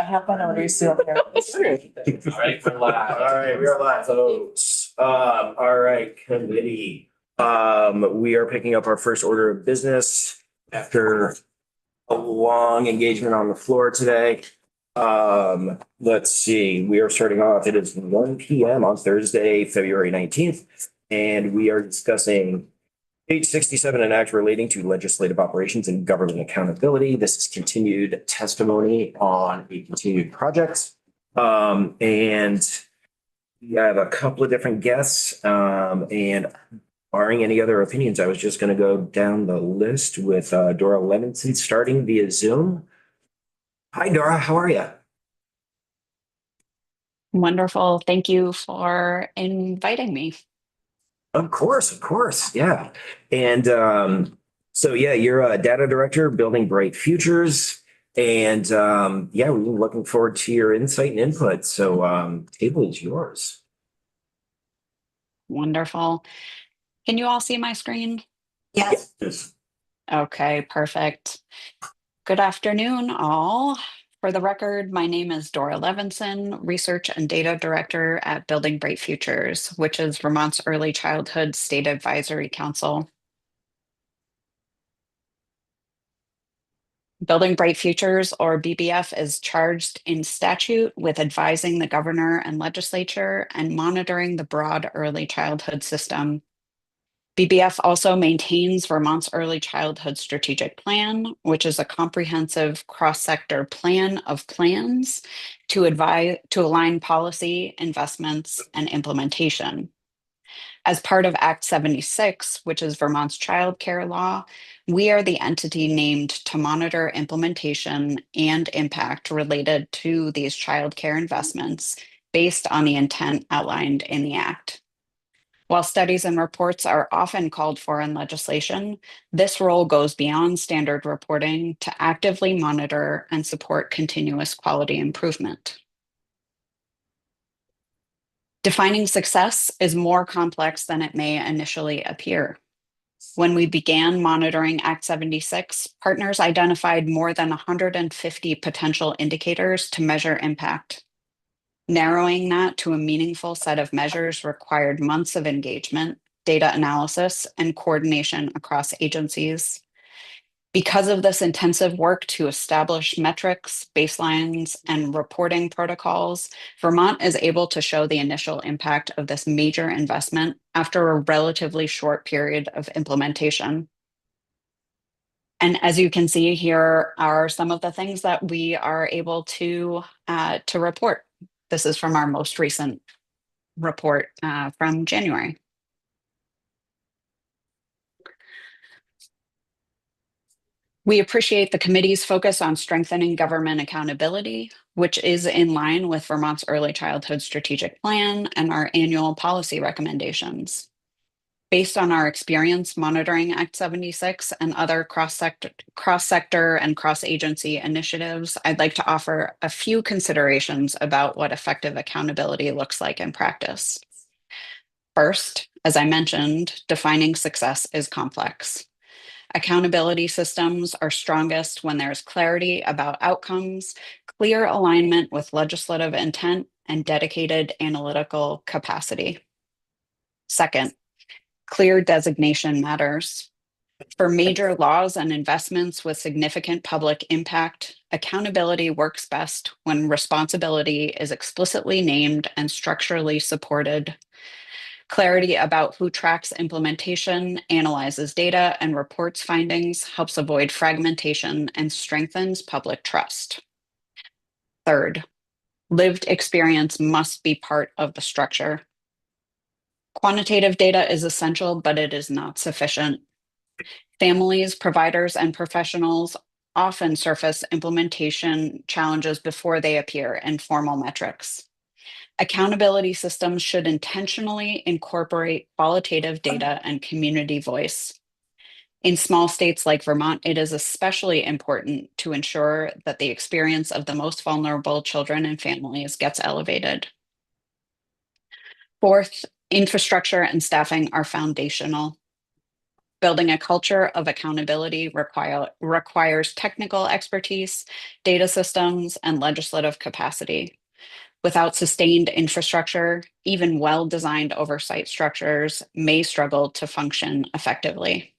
have my notaries seal here. All right, we're live. All right, we are live, folks. All right, committee. We are picking up our first order of business after a long engagement on the floor today. Let's see, we are starting off. It is 1 p.m. on Thursday, February 19th, and we are discussing page 67, an act relating to legislative operations and government accountability. This is continued testimony on a continued project. And we have a couple of different guests, and barring any other opinions, I was just going to go down the list with Dora Levinson starting via Zoom. Hi, Dora. How are you? Wonderful. Thank you for inviting me. Of course. Yeah. And so, yeah, you're a data director building Bright Futures. And yeah, we're looking forward to your insight and input. So table is yours. Wonderful. Can you all see my screen? Yes. Yes. Okay, perfect. Good afternoon, all. For the record, my name is Dora Levinson, Research and Data Director at Building Bright Futures, which is Vermont's Early Childhood State Advisory Council. Building Bright Futures, or BBF, is charged in statute with advising the governor and legislature and monitoring the broad early childhood system. BBF also maintains Vermont's Early Childhood Strategic Plan, which is a comprehensive cross-sector plan of plans to align policy, investments, and implementation. As part of Act 76, which is Vermont's child care law, we are the entity named to monitor implementation and impact related to these child care investments based on the intent outlined in the Act. While studies and reports are often called for in legislation, this role goes beyond standard reporting to actively monitor and support continuous quality improvement. Defining success is more complex than it may initially appear. When we began monitoring Act 76, partners identified more than 150 potential indicators to measure impact. Narrowing that to a meaningful set of measures required months of engagement, data analysis, and coordination across agencies. Because of this intensive work to establish metrics, baselines, and reporting protocols, Vermont is able to show the initial impact of this major investment after a relatively short period of implementation. And as you can see, here are some of the things that we are able to report. This is from our most recent report from January. We appreciate the committee's focus on strengthening government accountability, which is in line with Vermont's Early Childhood Strategic Plan and our annual policy recommendations. Based on our experience monitoring Act 76 and other cross-sector and cross-agency initiatives, I'd like to offer a few considerations about what effective accountability looks like in practice. First, as I mentioned, defining success is complex. Accountability systems are strongest when there's clarity about outcomes, clear alignment with legislative intent, and dedicated analytical capacity. Second, clear designation matters. For major laws and investments with significant public impact, accountability works best when responsibility is explicitly named and structurally supported. Clarity about who tracks implementation, analyzes data, and reports findings helps avoid fragmentation and strengthens public trust. Third, lived experience must be part of the structure. Quantitative data is essential, but it is not sufficient. Families, providers, and professionals often surface implementation challenges before they appear in formal metrics. Accountability systems should intentionally incorporate qualitative data and community voice. In small states like Vermont, it is especially important to ensure that the experience of the most vulnerable children and families gets elevated. Fourth, infrastructure and staffing are foundational. Building a culture of accountability requires technical expertise, data systems, and legislative capacity. Without sustained infrastructure, even well-designed oversight structures may struggle to function effectively.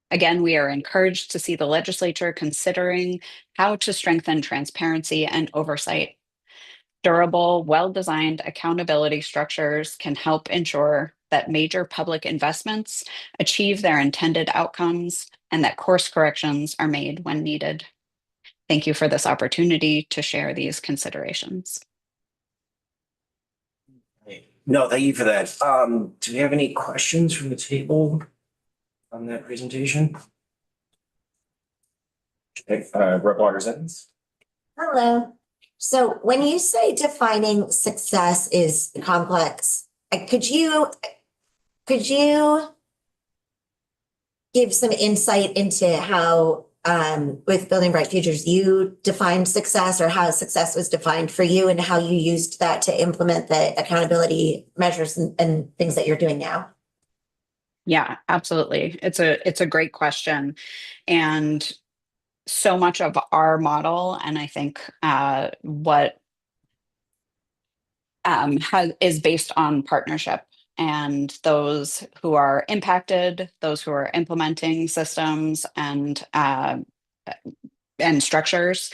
Again, we are encouraged to see the legislature considering how to strengthen transparency and oversight. Durable, well-designed accountability structures can help ensure that major public investments achieve their intended outcomes and that course corrections are made when needed. Thank you for this opportunity to share these considerations. No, thank you for that. Do we have any questions from the table on that presentation? Okay, Rep. Waters-Evans? Hello. So when you say defining success is complex, could you give some insight into how with Building Bright Futures you defined success, or how success was defined for you, and how you used that to implement the accountability measures and things that you're doing now? Yeah, absolutely. It's a great question. And so much of our model, and I think what is based on partnership, and those who are impacted, those who are implementing systems and structures.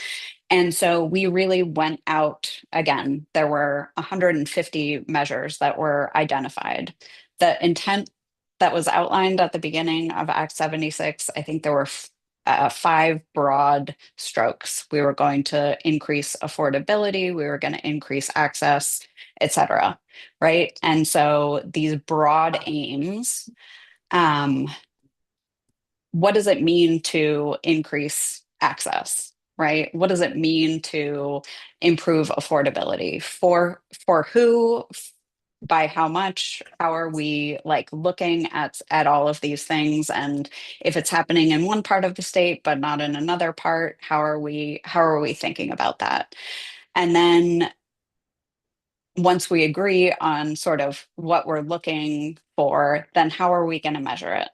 And so we really went out again. There were 150 measures that were identified. The intent that was outlined at the beginning of Act 76, I think there were 5 broad strokes. We were going to increase affordability, we were going to increase access, et cetera, right? And so these broad aims, what does it mean to increase access, right? What does it mean to improve affordability? For who? By how much? How are we like looking at all of these things? And if it's happening in one part of the state but not in another part, how are we thinking about that? And then once we agree on sort of what we're looking for, then how are we going to measure it?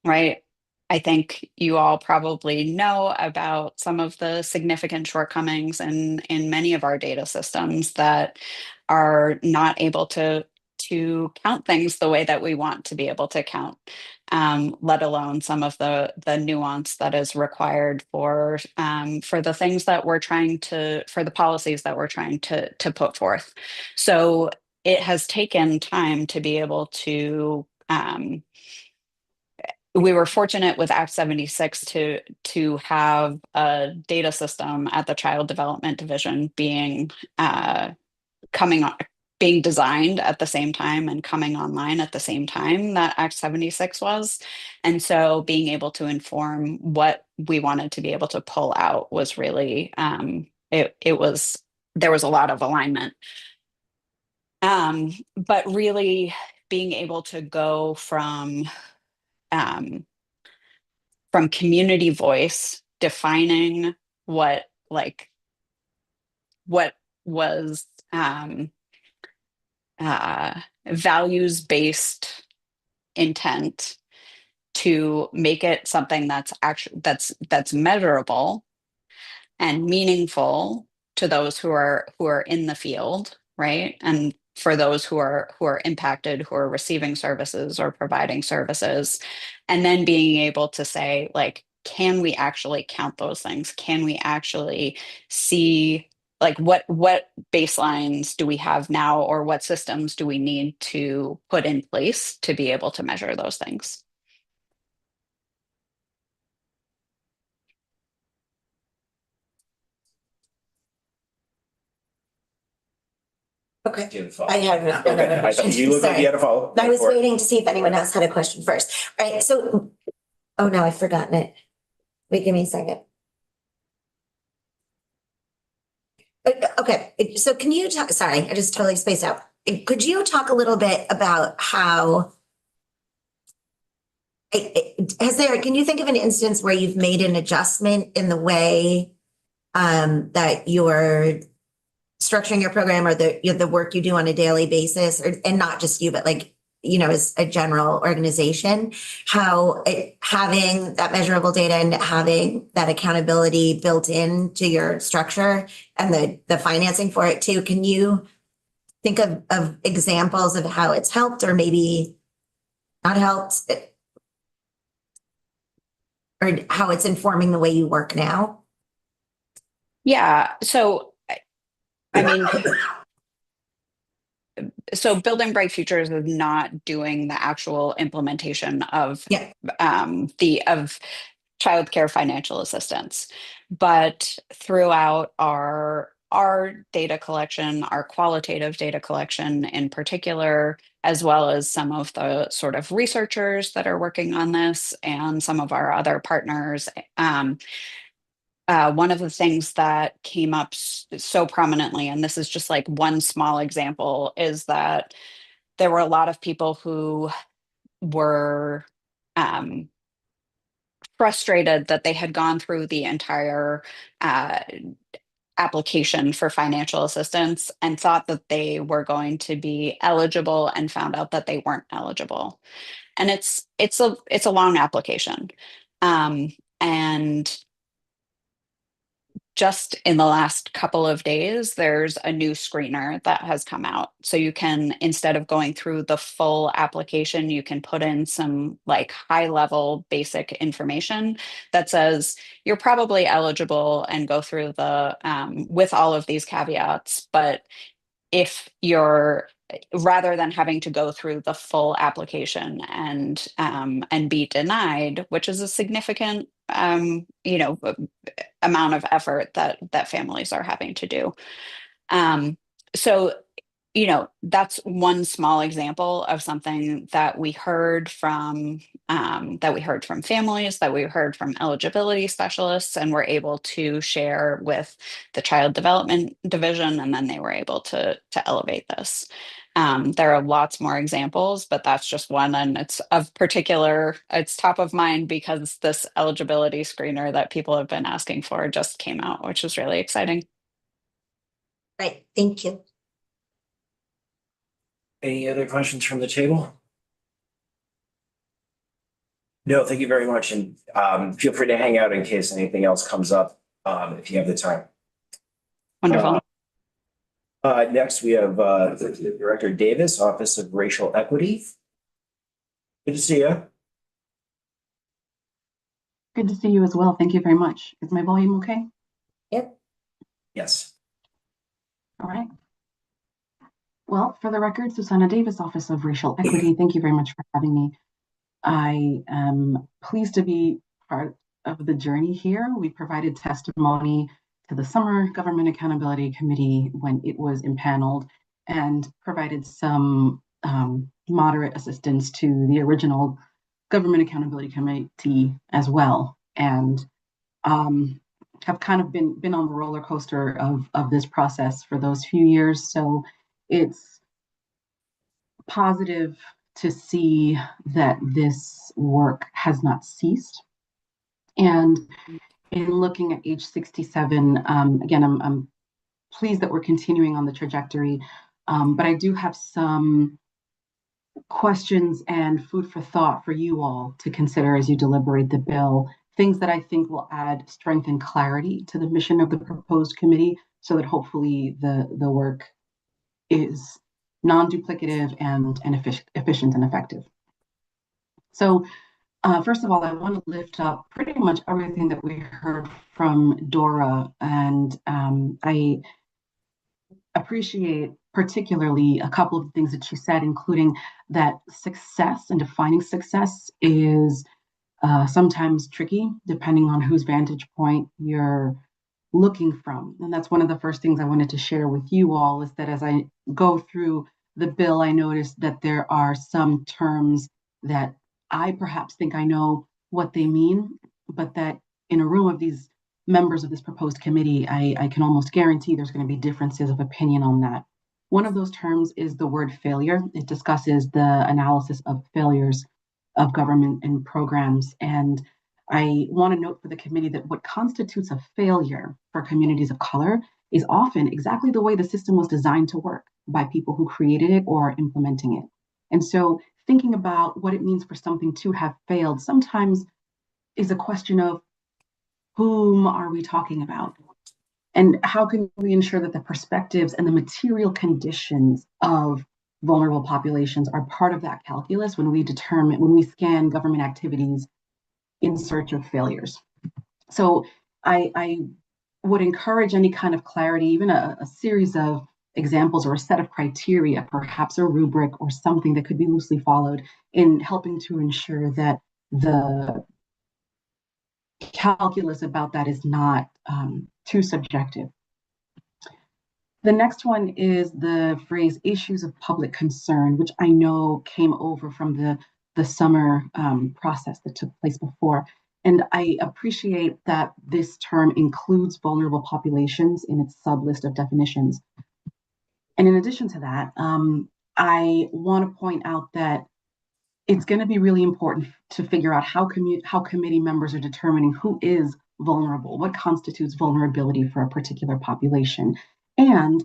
Right? I think you all probably know about some of the significant shortcomings in many of our data systems that are not able to count things the way that we want to be able to count, let alone some of the nuance that is required for the things that we're trying to, for the policies that we're trying to put forth. So it has taken time to be able to we were fortunate with Act 76 to have a data system at the Child Development Division being being designed at the same time and coming online at the same time that Act 76 was. And so being able to inform what we wanted to be able to pull out was really there was a lot of alignment. But really being able to go from community voice, defining what was values-based intent, to make it something that's actually that's measurable and meaningful to those who are in the field, right? And for those who are impacted, who are receiving services or providing services, and then being able to say, like, can we actually count those things? Can we actually see, like, what baselines do we have now, or what systems do we need to put in place to be able to measure those things? Okay. Do you have a follow-up? I have Okay, another I thought question. you looked like you had a follow. I was waiting to see if anyone else had a question first. All right, so, oh, no, I've forgotten it. Wait, give me a second. Okay, so can you talk, sorry, I just totally spaced out. Could you talk a little bit about how, can you think of an instance where you've made an adjustment in the way that you're structuring your program, or the work you do on a daily basis, and not just you, but like as a general organization, how having that measurable data and having that accountability built into your structure and the financing for it too. Can you think of examples of how it's helped or maybe not helped? Or how it's informing the way you work now? Yeah. So, I mean, so Building Bright Futures is not doing the actual implementation of Yeah. of childcare financial assistance, but throughout our data collection, our qualitative data collection in particular, as well as some of the sort of researchers that are working on this and some of our other partners. One of the things that came up so prominently, and this is just like one small example, is that there were a lot of people who were frustrated that they had gone through the entire uh, application for financial assistance and thought that they were going to be eligible and found out that they weren't eligible. And it's a long application. And just in the last couple of days, there's a new screener that has come out. So you can, instead of going through the full application, you can put in some like high level basic information that says you're probably eligible and go through the with all of these caveats. But if you're rather than having to go through the full application and be denied, which is a significant amount of effort that families are having to do. So that's one small example of something that we heard from families, that we heard from eligibility specialists, and were able to share with the child development division, and then they were able to elevate this. There are lots more examples, but that's just one, and it's top of mind because this eligibility screener that people have been asking for just came out, which is really exciting. Right. Thank you. Any other questions from the table? No, thank you very much. And feel free to hang out in case anything else comes up if you have the time. Wonderful. Next, we have Director Davis, Office of Racial Equity. Good to see you. Good to see you as well. Thank you very much. Is my volume okay? Yep. Yes. All right. Well, for the record, Susanna Davis, Office of Racial Equity, thank you very much for having me. I am pleased to be part of the journey here. We provided testimony to the Summer Government Accountability Committee when it was impaneled, and provided some moderate assistance to the original Government Accountability Committee as well, and have kind of been on the roller coaster of this process for those few years. So it's positive to see that this work has not ceased. And in looking at age 67, again, I'm pleased that we're continuing on the trajectory, but I do have some questions and food for thought for you all to consider as you deliberate the bill, things that I think will add strength and clarity to the mission of the proposed committee, so that hopefully the work is non-duplicative and efficient and effective. So first of all, I want to lift up pretty much everything that we heard from Dora, and I appreciate particularly a couple of things that she said, including that success and defining success is sometimes tricky depending on whose vantage point you're looking from. And that's one of the first things I wanted to share with you all, is that as I go through the bill, I noticed that there are some terms that I perhaps think I know what they mean, but that in a room of these members of this proposed committee, I can almost guarantee there's going to be differences of opinion on that. One of those terms is the word failure. It discusses the analysis of failures of government and programs. And I want to note for the committee that what constitutes a failure for communities of color is often exactly the way the system was designed to work by people who created it or are implementing it. And so thinking about what it means for something to have failed sometimes is a question of whom are we talking about? And how can we ensure that the perspectives and the material conditions of vulnerable populations are part of that calculus when we scan government activities in search of failures? So I would encourage any kind of clarity, even a series of examples or a set of criteria, perhaps a rubric or something that could be loosely followed in helping to ensure that the calculus about that is not too subjective. The next one is the phrase issues of public concern, which I know came over from the summer process that took place before. And I appreciate that this term includes vulnerable populations in its sub-list of definitions. And in addition to that, I want to point out that it's going to be really important to figure out how committee members are determining who is vulnerable, what constitutes vulnerability for a particular population, and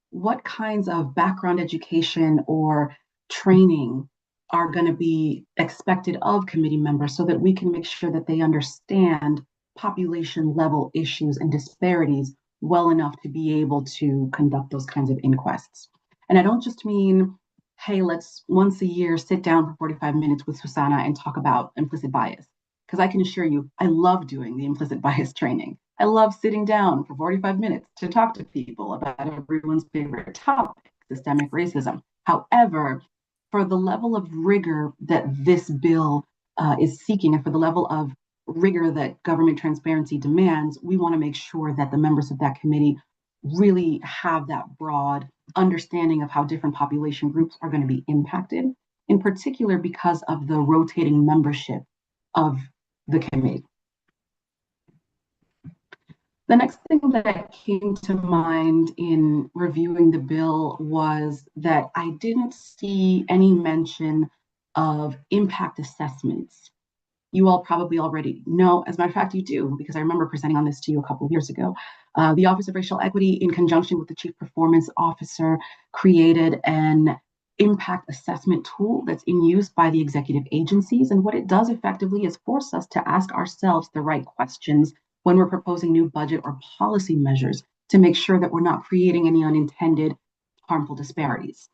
what kinds of background education or training are going to be expected of committee members so that we can make sure that they understand population level issues and disparities well enough to be able to conduct those kinds of inquests. And I don't just mean, hey, let's once a year sit down for 45 minutes with Susanna and talk about implicit bias. Because I can assure you, I love doing the implicit bias training. I love sitting down for 45 minutes to talk to people about everyone's favorite topic, systemic racism. However, for the level of rigor that this bill is seeking, and for the level of rigor that government transparency demands, we want to make sure that the members of that committee really have that broad understanding of how different population groups are going to be impacted, in particular because of the rotating membership of the committee. The next thing that came to mind in reviewing the bill was that I didn't see any mention of impact assessments. You all probably already know, as a matter of fact, you do, because I remember presenting on this to you a couple of years ago. The Office of Racial Equity, in conjunction with the Chief Performance Officer, created an impact assessment tool that's in use by the executive agencies. And what it does effectively is force us to ask ourselves the right questions when we're proposing new budget or policy measures to make sure that we're not creating any unintended harmful disparities.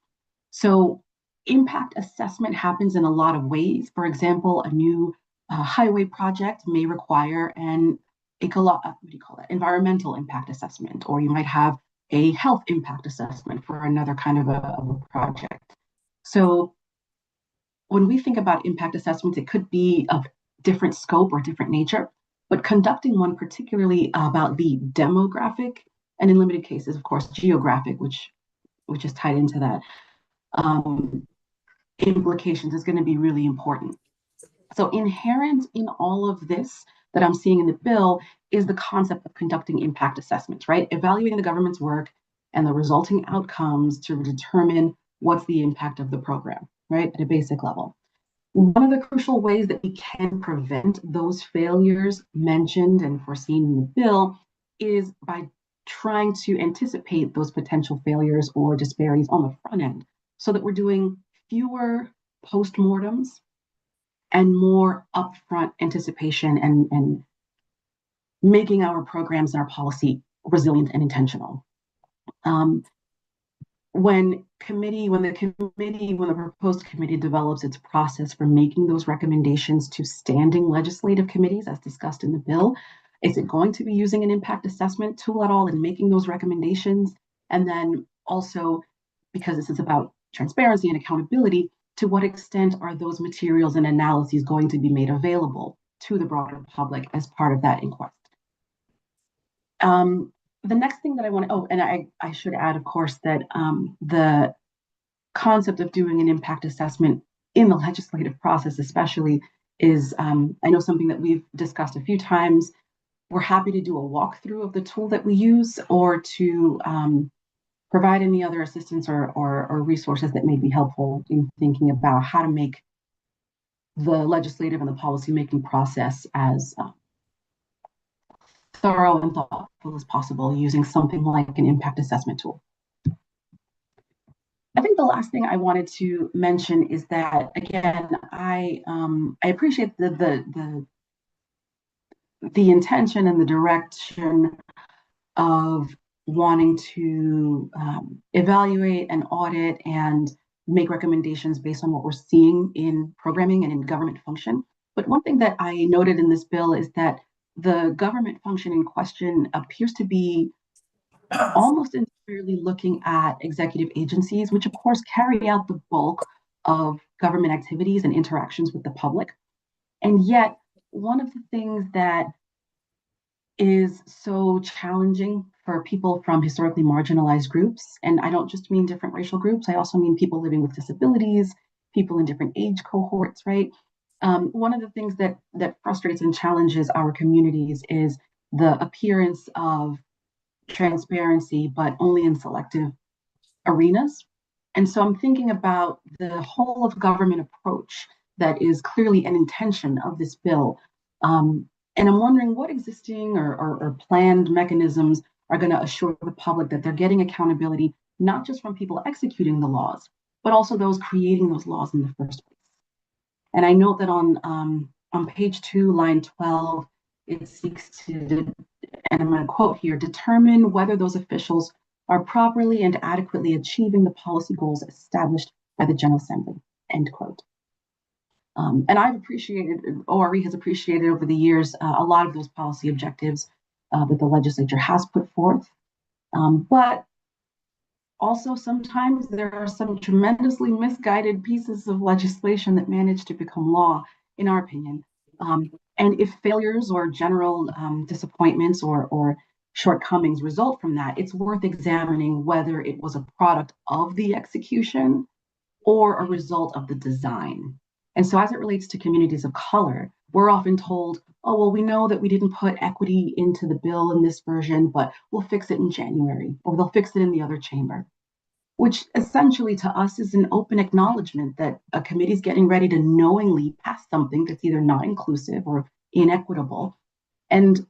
So impact assessment happens in a lot of ways. For example, a new highway project may require environmental impact assessment, or you might have a health impact assessment for another kind of a project. So when we think about impact assessments, it could be of different scope or different nature, but conducting one particularly about the demographic, and in limited cases, of course, geographic, which is tied into that, implications is going to be really important. So inherent in all of this that I'm seeing in the bill is the concept of conducting impact assessments, right? Evaluating the government's work and the resulting outcomes to determine what's the impact of the program, right? At a basic level. One of the crucial ways that we can prevent those failures mentioned and foreseen in the bill is by trying to anticipate those potential failures or disparities on the front end so that we're doing fewer postmortems and more upfront anticipation and making our programs and our policy resilient and intentional. When the proposed committee develops its process for making those recommendations to standing legislative committees, as discussed in the bill, is it going to be using an impact assessment tool at all in making those recommendations? And then also, because this is about transparency and accountability, to what extent are those materials and analyses going to be made available to the broader public as part of that inquest? The next thing that I want to, and I should add, of course, that the concept of doing an impact assessment in the legislative process especially is, I know, something that we've discussed a few times. We're happy to do a walkthrough of the tool that we use or to provide any other assistance or resources that may be helpful in thinking about how to make the legislative and the policymaking process as thorough and thoughtful as possible using something like an impact assessment tool. I think the last thing I wanted to mention is that, again, I appreciate the intention and the direction of wanting to evaluate and audit and make recommendations based on what we're seeing in programming and in government function. But one thing that I noted in this bill is that the government function in question appears to be almost entirely looking at executive agencies, which of course carry out the bulk of government activities and interactions with the public. And yet, one of the things that is so challenging for people from historically marginalized groups, and I don't just mean different racial groups, I also mean people living with disabilities, people in different age cohorts, right? One of the things that frustrates and challenges our communities is the appearance of transparency, but only in selective arenas. And so I'm thinking about the whole of government approach that is clearly an intention of this bill. And I'm wondering what existing or planned mechanisms are going to assure the public that they're getting accountability, not just from people executing the laws, but also those creating those laws in the first place. And I note that on page 2, line 12, it seeks to, and I'm going to quote here, determine whether those officials are properly and adequately achieving the policy goals established by the General Assembly, end quote. And I've appreciated, ORE has appreciated over the years a lot of those policy objectives that the legislature has put forth. But also sometimes there are some tremendously misguided pieces of legislation that manage to become law, in our opinion. And if failures or general disappointments or shortcomings result from that, it's worth examining whether it was a product of the execution or a result of the design. And so as it relates to communities of color, we're often told, oh, well, we know that we didn't put equity into the bill in this version, but we'll fix it in January, or they'll fix it in the other chamber, which essentially to us is an open acknowledgement that a committee is getting ready to knowingly pass something that's either not inclusive or inequitable. And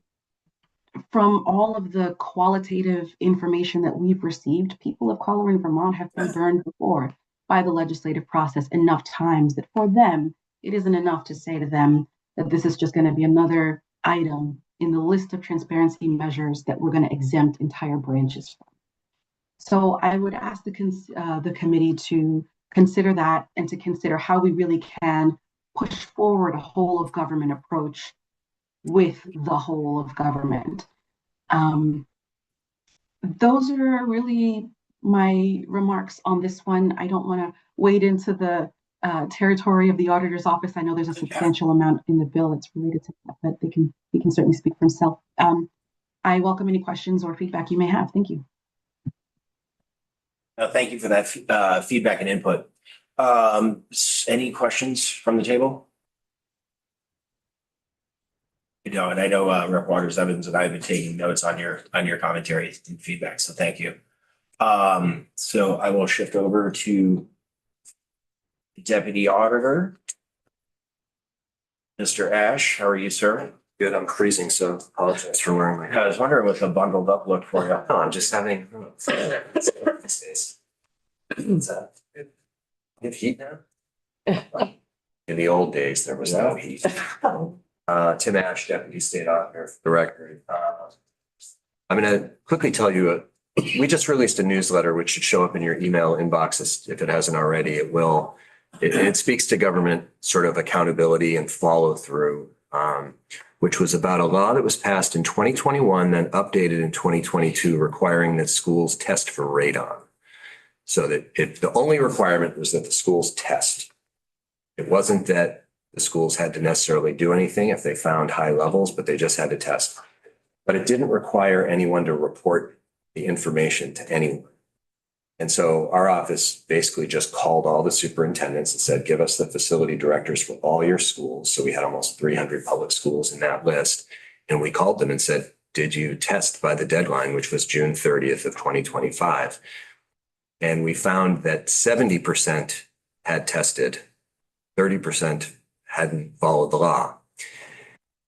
from all of the qualitative information that we've received, people of color in Vermont have been burned before by the legislative process enough times that for them, it isn't enough to say to them that this is just going to be another item in the list of transparency measures that we're going to exempt entire branches from. So I would ask the committee to consider that and to consider how we really can push forward a whole of government approach with the whole of government. Those are really my remarks on this one. I don't want to wade into the territory of the auditor's office. I know there's a substantial amount in the bill that's related to that, but he can certainly speak for himself. I welcome any questions or feedback you may have. Thank you. Thank you for that feedback and input. Any questions from the table? You know, and I know Rep. Waters Evans and I have been taking notes on your commentary and feedback, so thank you. So I will shift over to Deputy Auditor. Mr. Ash, how are you, sir? Good, I'm freezing, so apologize for wearing my. I was wondering what the bundled up look for you. No, I'm just having. Get heat now? In the old days, there was no heat. Tim Ash, Deputy State Auditor, for the record. I'm gonna quickly tell you, we just released a newsletter which should show up in your email inboxes. If it hasn't already, it will. It speaks to government sort of accountability and follow through, which was about a law that was passed in 2021, then updated in 2022, requiring that schools test for radon. So that the only requirement was that the schools test. It wasn't that the schools had to necessarily do anything if they found high levels, but they just had to test. But it didn't require anyone to report the information to anyone. And so our office basically just called all the superintendents and said, give us the facility directors for all your schools. So we had almost 300 public schools in that list. And we called them and said, did you test by the deadline, which was June 30th of 2025? And we found that 70% had tested, 30% hadn't followed the law.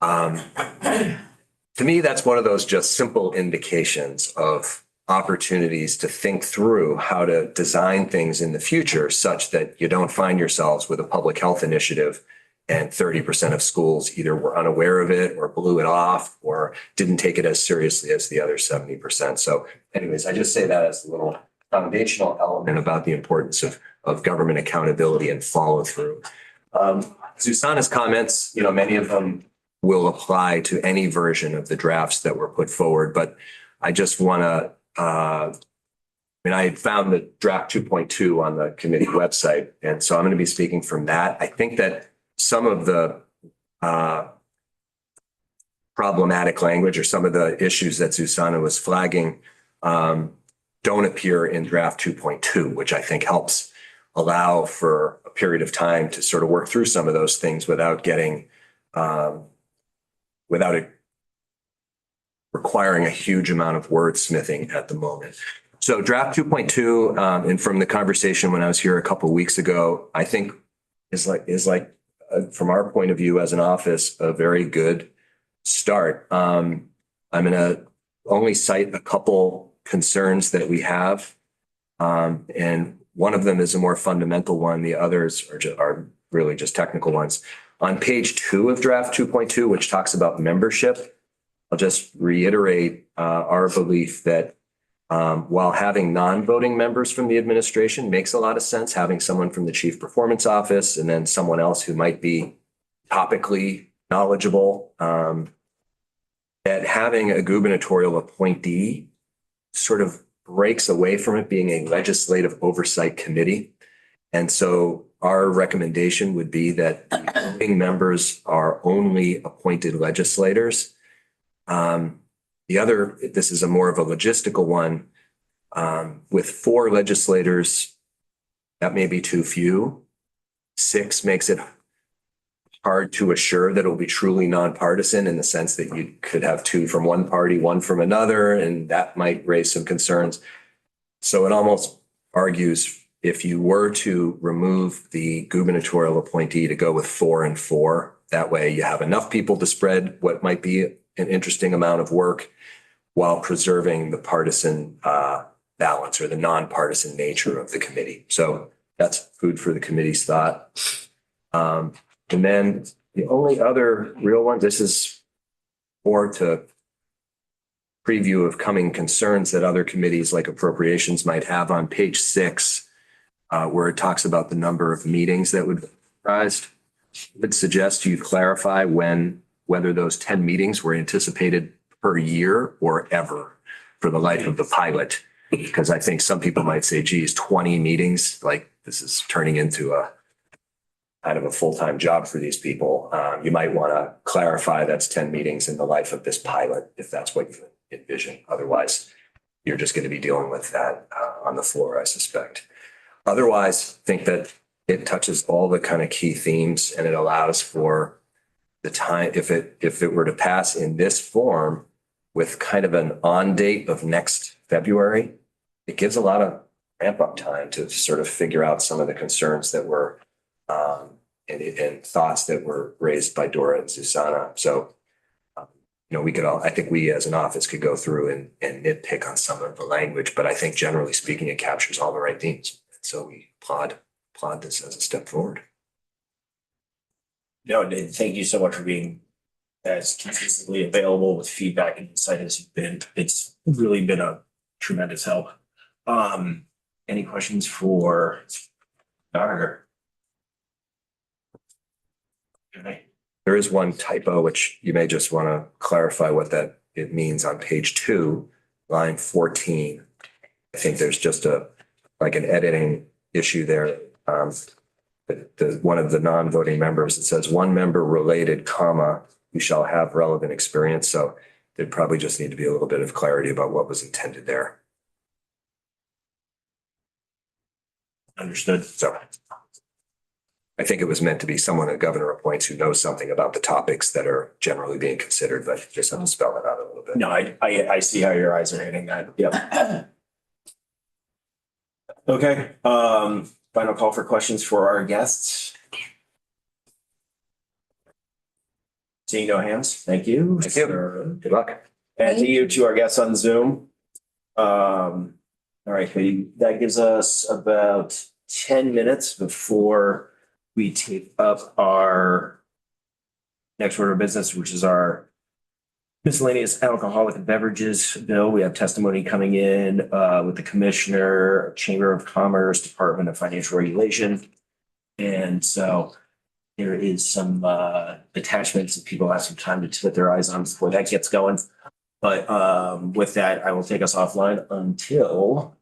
To me, that's one of those just simple indications of opportunities to think through how to design things in the future such that you don't find yourselves with a public health initiative and 30% of schools either were unaware of it or blew it off or didn't take it as seriously as the other 70%. So anyways, I just say that as a little foundational element about the importance of government accountability and follow through. Susanna's comments, many of them will apply to any version of the drafts that were put forward, but I just want to, I had found the draft 2.2 on the committee website, and so I'm going to be speaking from that. I think that some of the problematic language or some of the issues that Susanna was flagging don't appear in draft 2.2, which I think helps allow for a period of time to sort of work through some of those things without getting, without it requiring a huge amount of wordsmithing at the moment. So draft 2.2, and from the conversation when I was here a couple of weeks ago, I think is like from our point of view as an office, a very good start. I'm going to only cite a couple concerns that we have. And one of them is a more fundamental one. The others are really just technical ones. On page 2 of draft 2.2, which talks about membership, I'll just reiterate our belief that while having non-voting members from the administration makes a lot of sense, having someone from the Chief Performance Office and then someone else who might be topically knowledgeable, that having a gubernatorial appointee sort of breaks away from it being a legislative oversight committee. And so our recommendation would be that the voting members are only appointed legislators. This is a more of a logistical one. With 4 legislators, that may be too few. 6 makes it hard to assure that it will be truly nonpartisan in the sense that you could have 2 from one party, 1 from another, and that might raise some concerns. So it almost argues if you were to remove the gubernatorial appointee to go with 4 and 4, that way you have enough people to spread what might be an interesting amount of work while preserving the partisan balance or the nonpartisan nature of the committee. So that's food for the committee's thought. And then the only other real one, this is more to preview of coming concerns that other committees like appropriations might have on page 6, where it talks about the number of meetings that would be authorized. I would suggest you clarify whether those 10 meetings were anticipated per year or ever for the life of the pilot. Because I think some people might say, geez, 20 meetings, like this is turning into a kind of a full-time job for these people. You might want to clarify that's 10 meetings in the life of this pilot, if that's what you envision. Otherwise, you're just going to be dealing with that on the floor, I suspect. Otherwise, I think that it touches all the kind of key themes and it allows for the time, if it were to pass in this form with kind of an on date of next February, it gives a lot of ramp up time to sort of figure out some of the concerns that were and thoughts that were raised by Dora and Susanna. So, we could all, I think we as an office could go through and nitpick on some of the language, but I think generally speaking, it captures all the right themes. So we applaud this as a step forward. No, thank you so much for being as consistently available with feedback and insight as you've been. It's really been a tremendous help. Any questions for Dr. Okay. There is one typo, which you may just want to clarify what that it means on page 2, line 14. I think there's just an editing issue there. One of the non-voting members, it says 1 member related, comma, who shall have relevant experience. So there'd probably just need to be a little bit of clarity about what was intended there. Understood. So I think it was meant to be someone the governor appoints who knows something about the topics that are generally being considered, but just have to spell it out a little bit. No, I see how your eyes are hitting that. Yep. Okay. Final call for questions for our guests. Seeing no hands. Thank you. Thank you. Good luck. And to you, to our guests on Zoom. All right, Cody, that gives us about 10 minutes before we take up our next order of business, which is our miscellaneous alcoholic beverages bill. We have testimony coming in with the Commissioner, Chamber of Commerce, Department of Financial Regulation. And so there is some attachments that people have some time to put their eyes on before that gets going. But with that, I will take us offline until